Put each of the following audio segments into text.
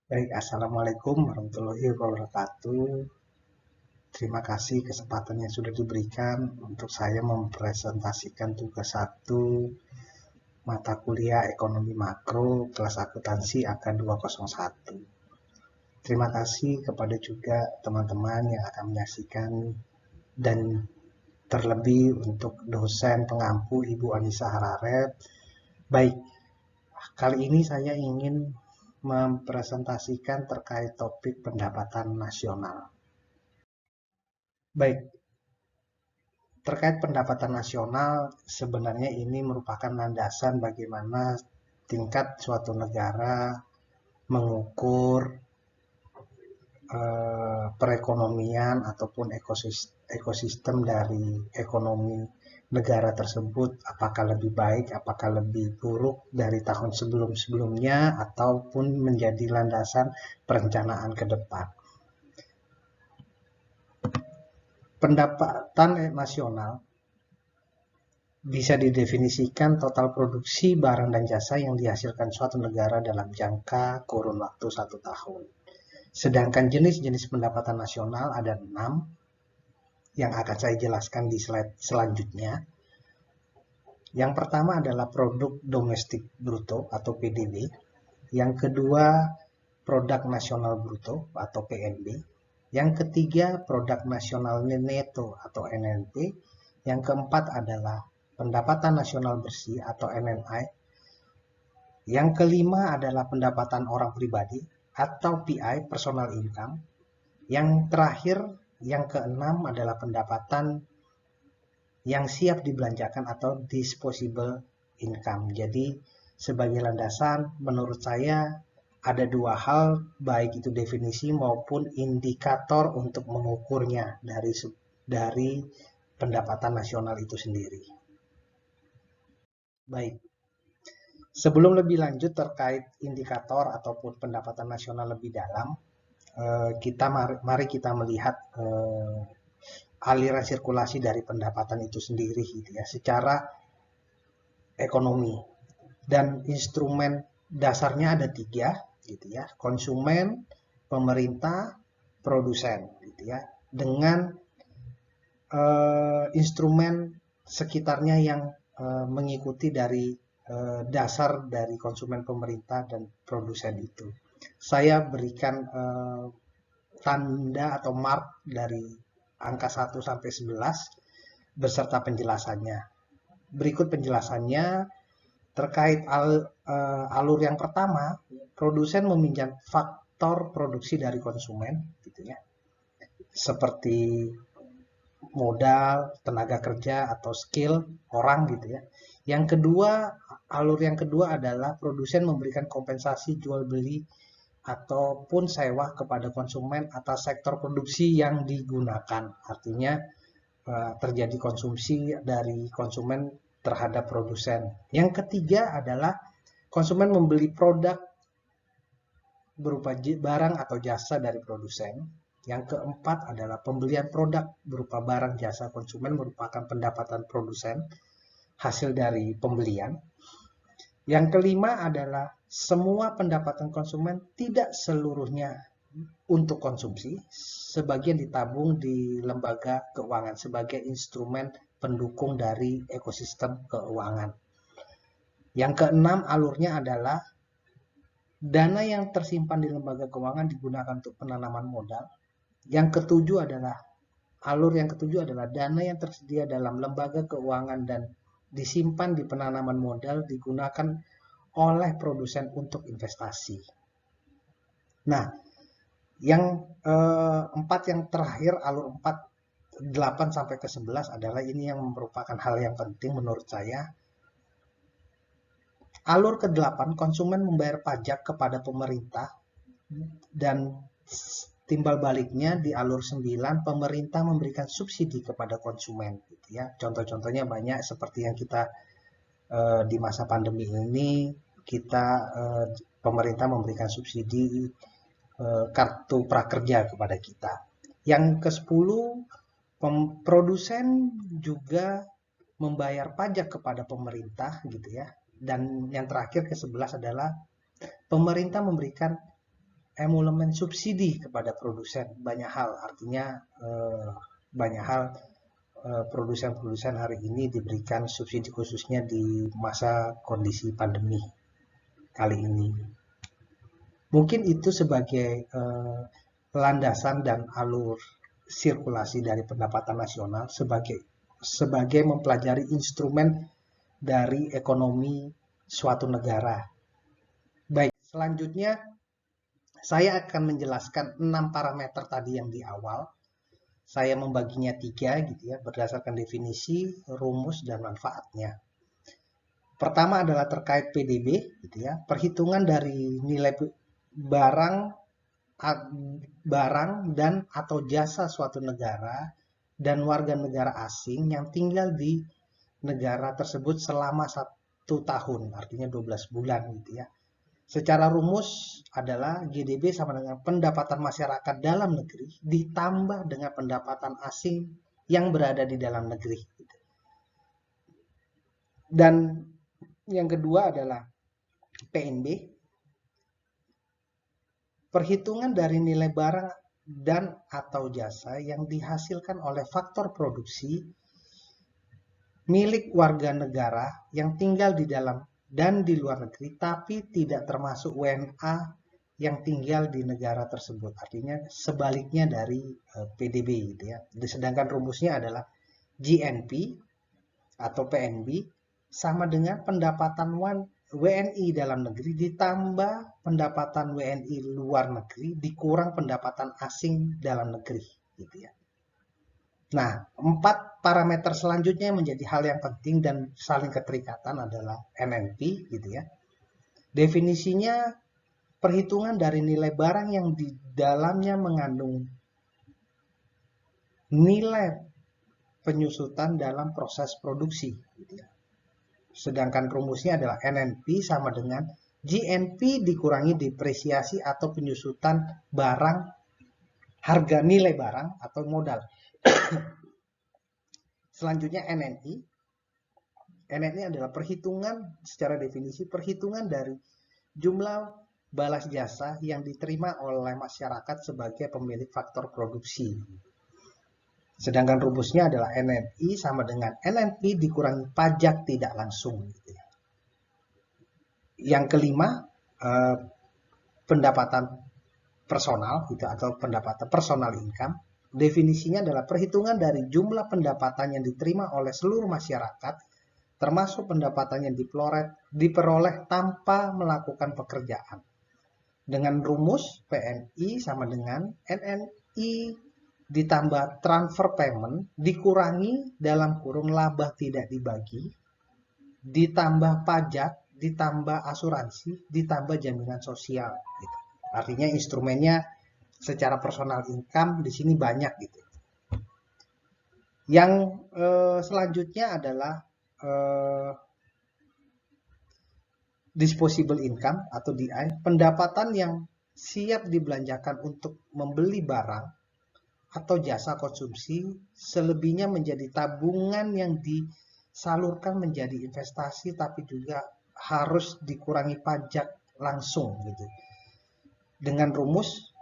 Baik, Assalamualaikum warahmatullahi wabarakatuh. Terima kasih kesempatan yang sudah diberikan untuk saya mempresentasikan tugas satu mata kuliah Ekonomi Makro kelas akuntansi angka 201. Terima kasih kepada juga teman-teman yang akan menyaksikan dan terlebih untuk dosen pengampu Ibu Anissa Hararet. Baik, kali ini saya ingin mempresentasikan terkait topik pendapatan nasional. Baik, terkait pendapatan nasional, sebenarnya ini merupakan landasan bagaimana tingkat suatu negara mengukur perekonomian ataupun ekosistem dari ekonomi negara tersebut, apakah lebih baik, apakah lebih buruk dari tahun sebelum-sebelumnya, ataupun menjadi landasan perencanaan ke depan. Pendapatan nasional bisa didefinisikan total produksi barang dan jasa yang dihasilkan suatu negara dalam jangka kurun waktu 1 tahun. Sedangkan jenis-jenis pendapatan nasional ada 6 yang akan saya jelaskan di slide selanjutnya. Yang pertama adalah produk domestik bruto atau PDB. Yang kedua, produk nasional bruto atau PNB. Yang ketiga, produk nasional neto atau NNP. Yang keempat adalah pendapatan nasional bersih atau NNI. Yang kelima adalah pendapatan orang pribadi atau PI, personal income. Yang terakhir, yang keenam adalah pendapatan yang siap dibelanjakan atau disposable income. Jadi sebagai landasan menurut saya ada dua hal, baik itu definisi maupun indikator untuk mengukurnya dari pendapatan nasional itu sendiri. Baik, sebelum lebih lanjut terkait indikator ataupun pendapatan nasional lebih dalam, mari kita melihat aliran sirkulasi dari pendapatan itu sendiri gitu ya, secara ekonomi. Dan instrumen dasarnya ada 3 gitu ya, konsumen, pemerintah, produsen gitu ya, dengan instrumen sekitarnya yang mengikuti dari dasar dari konsumen, pemerintah, dan produsen itu. Saya berikan tanda atau mark dari angka 1 sampai 11 beserta penjelasannya. Berikut penjelasannya terkait alur yang pertama, produsen meminjam faktor produksi dari konsumen gitu ya. Seperti modal, tenaga kerja atau skill orang gitu ya. Yang kedua, alur yang kedua adalah produsen memberikan kompensasi jual beli ataupun sewa kepada konsumen atas sektor produksi yang digunakan. Artinya terjadi konsumsi dari konsumen terhadap produsen. Yang ketiga adalah konsumen membeli produk berupa barang atau jasa dari produsen. Yang keempat adalah pembelian produk berupa barang jasa konsumen merupakan pendapatan produsen hasil dari pembelian. Yang kelima adalah semua pendapatan konsumen tidak seluruhnya untuk konsumsi, sebagian ditabung di lembaga keuangan sebagai instrumen pendukung dari ekosistem keuangan. Yang keenam, alurnya adalah dana yang tersimpan di lembaga keuangan digunakan untuk penanaman modal. Yang ketujuh adalah alur yang ketujuh adalah dana yang tersedia dalam lembaga keuangan dan disimpan di penanaman modal digunakan oleh produsen untuk investasi. Nah, yang empat yang terakhir, alur 4 8 sampai ke 11 adalah ini yang merupakan hal yang penting menurut saya. Alur ke-8, konsumen membayar pajak kepada pemerintah dan timbal baliknya di alur 9, pemerintah memberikan subsidi kepada konsumen gitu ya. Contoh-contohnya banyak seperti yang kita di masa pandemi ini kita pemerintah memberikan subsidi kartu prakerja kepada kita. Yang ke-10, produsen juga membayar pajak kepada pemerintah gitu ya. Dan yang terakhir ke-11 adalah pemerintah memberikan emolumen subsidi kepada produsen banyak hal, artinya banyak hal produsen-produsen hari ini diberikan subsidi khususnya di masa kondisi pandemi kali ini. Mungkin itu sebagai landasan dan alur sirkulasi dari pendapatan nasional sebagai mempelajari instrumen dari ekonomi suatu negara. Baik, selanjutnya saya akan menjelaskan 6 parameter tadi yang di awal. Saya membaginya 3 gitu ya, berdasarkan definisi, rumus, dan manfaatnya. Pertama adalah terkait PDB gitu ya, perhitungan dari nilai barang dan atau jasa suatu negara dan warga negara asing yang tinggal di negara tersebut selama 1 tahun, artinya 12 bulan gitu ya. Secara rumus adalah GDP sama dengan pendapatan masyarakat dalam negeri ditambah dengan pendapatan asing yang berada di dalam negeri. Dan yang kedua adalah PNB, perhitungan dari nilai barang dan atau jasa yang dihasilkan oleh faktor produksi milik warga negara yang tinggal di dalam dan di luar negeri, tapi tidak termasuk WNA yang tinggal di negara tersebut. Artinya sebaliknya dari PDB gitu ya. Sedangkan rumusnya adalah GNP atau PNB sama dengan pendapatan WNI dalam negeri ditambah pendapatan WNI luar negeri dikurang pendapatan asing dalam negeri gitu ya. Nah, 4 parameter selanjutnya yang menjadi hal yang penting dan saling keterikatan adalah NNP gitu ya. Definisinya perhitungan dari nilai barang yang di dalamnya mengandung nilai penyusutan dalam proses produksi gitu ya. Sedangkan rumusnya adalah NNP sama dengan GNP dikurangi depresiasi atau penyusutan barang, harga nilai barang atau modal. Selanjutnya NNI. NNI adalah perhitungan secara definisi perhitungan dari jumlah balas jasa yang diterima oleh masyarakat sebagai pemilik faktor produksi. Sedangkan rumusnya adalah NNI sama dengan NNP dikurangi pajak tidak langsung. Yang kelima, pendapatan personal gitu, atau pendapatan personal income. Definisinya adalah perhitungan dari jumlah pendapatan yang diterima oleh seluruh masyarakat, termasuk pendapatan yang diperoleh tanpa melakukan pekerjaan. Dengan rumus PNI sama dengan NNI ditambah transfer payment dikurangi dalam kurung laba tidak dibagi, ditambah pajak, ditambah asuransi, ditambah jaminan sosial. Gitu. Artinya instrumennya secara personal income di sini banyak gitu. Yang selanjutnya adalah disposable income atau DI, pendapatan yang siap dibelanjakan untuk membeli barang atau jasa konsumsi, selebihnya menjadi tabungan yang disalurkan menjadi investasi tapi juga harus dikurangi pajak langsung gitu. Dengan rumus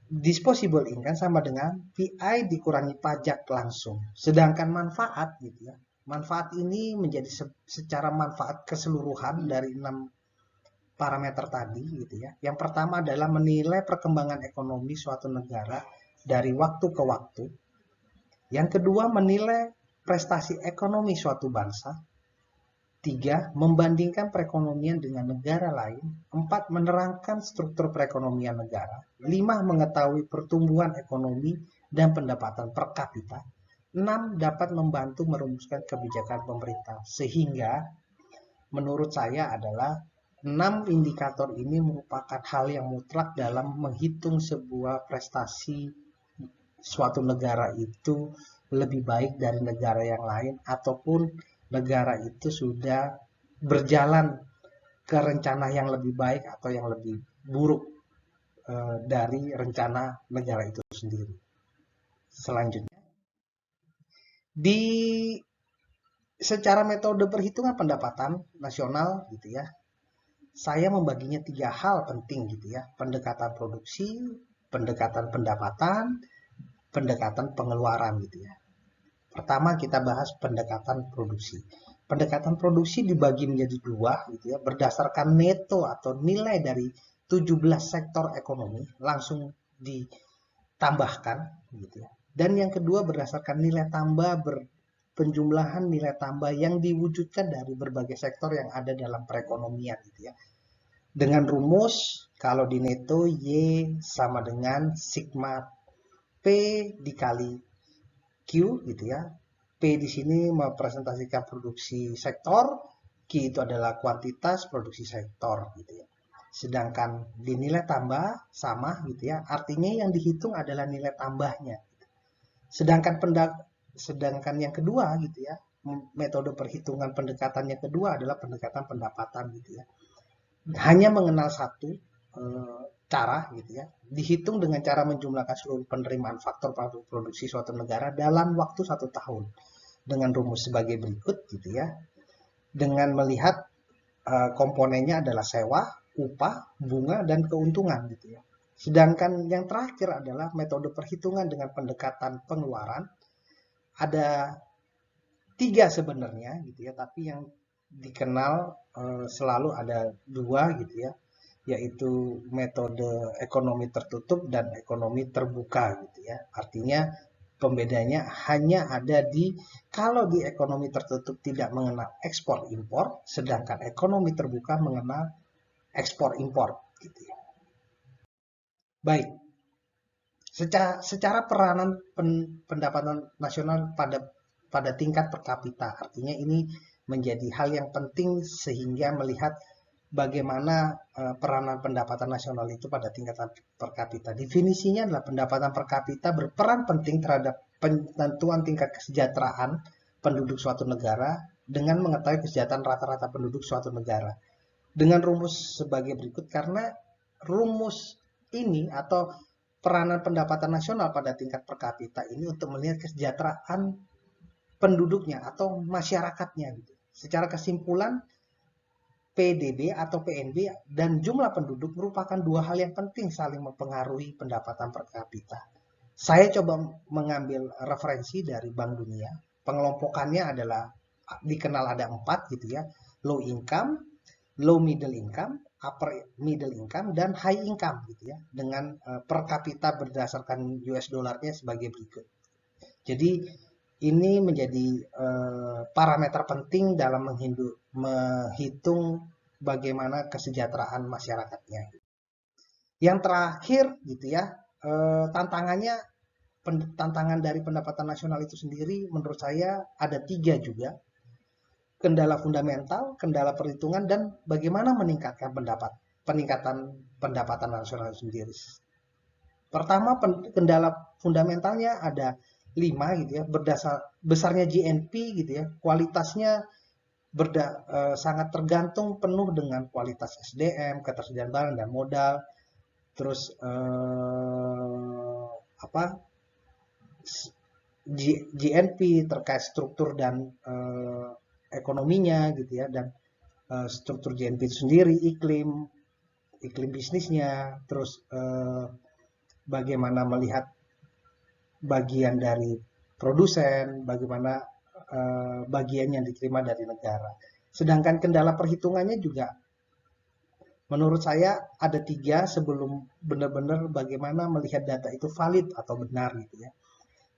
disposable income sama dengan PI dikurangi pajak langsung. Sedangkan manfaat gitu ya. Manfaat ini menjadi secara manfaat keseluruhan dari 6 parameter tadi gitu ya. Yang pertama adalah menilai perkembangan ekonomi suatu negara dari waktu ke waktu. Yang kedua menilai prestasi ekonomi suatu bangsa. 3. Membandingkan perekonomian dengan negara lain. 4. Menerangkan struktur perekonomian negara. 5. Mengetahui pertumbuhan ekonomi dan pendapatan per kapita. 6. Dapat membantu merumuskan kebijakan pemerintah. Sehingga menurut saya adalah 6 indikator ini merupakan hal yang mutlak dalam menghitung sebuah prestasi suatu negara itu lebih baik dari negara yang lain ataupun negara itu sudah berjalan ke rencana yang lebih baik atau yang lebih buruk dari rencana negara itu sendiri. Selanjutnya, di secara metode perhitungan pendapatan nasional gitu ya, saya membaginya 3 hal penting gitu ya. Pendekatan produksi, pendekatan pendapatan, pendekatan pengeluaran gitu ya. Pertama kita bahas pendekatan produksi. Pendekatan produksi dibagi menjadi 2 gitu ya, berdasarkan neto atau nilai dari 17 sektor ekonomi langsung ditambahkan gitu ya. Dan yang kedua berdasarkan nilai tambah penjumlahan nilai tambah yang diwujudkan dari berbagai sektor yang ada dalam perekonomian gitu ya. Dengan rumus kalau di neto Y sama dengan sigma P dikali Q gitu ya. P di sini merepresentasikan produksi sektor, Q itu adalah kuantitas produksi sektor gitu ya. Sedangkan di nilai tambah sama gitu ya, artinya yang dihitung adalah nilai tambahnya. Sedangkan yang kedua gitu ya, metode perhitungan pendekatan yang kedua adalah pendekatan pendapatan gitu ya. Hanya mengenal satu cara gitu ya, dihitung dengan cara menjumlahkan seluruh penerimaan faktor produksi suatu negara dalam waktu 1 tahun dengan rumus sebagai berikut gitu ya. Dengan melihat komponennya adalah sewa, upah, bunga, dan keuntungan gitu ya. Sedangkan yang terakhir adalah metode perhitungan dengan pendekatan pengeluaran. Ada 3 sebenarnya gitu ya, tapi yang dikenal selalu ada 2 gitu ya, yaitu metode ekonomi tertutup dan ekonomi terbuka gitu ya. Artinya pembedanya hanya ada di kalau di ekonomi tertutup tidak mengenal ekspor impor, sedangkan ekonomi terbuka mengenal ekspor impor gitu ya. Baik, secara peranan pendapatan nasional pada tingkat per kapita, artinya ini menjadi hal yang penting sehingga melihat bagaimana peranan pendapatan nasional itu pada tingkatan per kapita. Definisinya adalah pendapatan per kapita berperan penting terhadap penentuan tingkat kesejahteraan penduduk suatu negara dengan mengetahui kesejahteraan rata-rata penduduk suatu negara. Dengan rumus sebagai berikut, karena rumus ini atau peranan pendapatan nasional pada tingkat per kapita ini untuk melihat kesejahteraan penduduknya atau masyarakatnya. Gitu. Secara kesimpulan, PDB atau PNB dan jumlah penduduk merupakan 2 hal yang penting saling mempengaruhi pendapatan per kapita. Saya coba mengambil referensi dari Bank Dunia. Pengelompokannya adalah dikenal ada 4 gitu ya. Low income, low middle income, upper middle income, dan high income gitu ya. Dengan per kapita berdasarkan US dollarnya sebagai berikut. Jadi ini menjadi parameter penting dalam menghitung bagaimana kesejahteraan masyarakatnya. Yang terakhir gitu ya, tantangan dari pendapatan nasional itu sendiri menurut saya ada 3 juga. Kendala fundamental, kendala perhitungan, dan bagaimana meningkatkan peningkatan pendapatan nasional itu sendiri. Pertama, kendala fundamentalnya ada 5 gitu ya, besarnya GNP gitu ya, kualitasnya sangat tergantung penuh dengan kualitas SDM, ketersediaan barang dan modal, terus GNP terkait struktur dan ekonominya gitu ya, dan struktur GNP itu sendiri, iklim bisnisnya, terus bagaimana melihat bagian dari produsen, bagaimana bagian yang diterima dari negara. Sedangkan kendala perhitungannya juga menurut saya ada 3 sebelum benar-benar bagaimana melihat data itu valid atau benar gitu ya.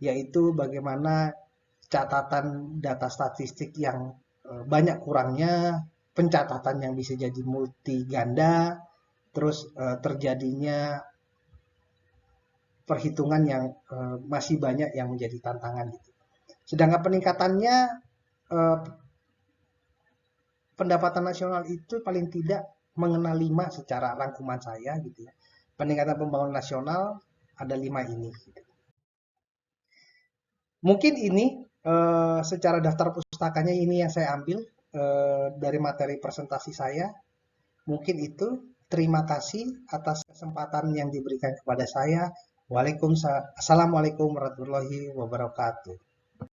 Yaitu bagaimana catatan data statistik yang banyak kurangnya, pencatatan yang bisa jadi multi ganda, terus terjadinya perhitungan yang masih banyak yang menjadi tantangan gitu. Sedangkan peningkatannya pendapatan nasional itu paling tidak mengenal 5 secara rangkuman saya gitu ya. Peningkatan pembangunan nasional ada 5 ini. Gitu. Mungkin ini secara daftar pustakanya ini yang saya ambil dari materi presentasi saya. Mungkin itu. Terima kasih atas kesempatan yang diberikan kepada saya. Assalamualaikum warahmatullahi wabarakatuh.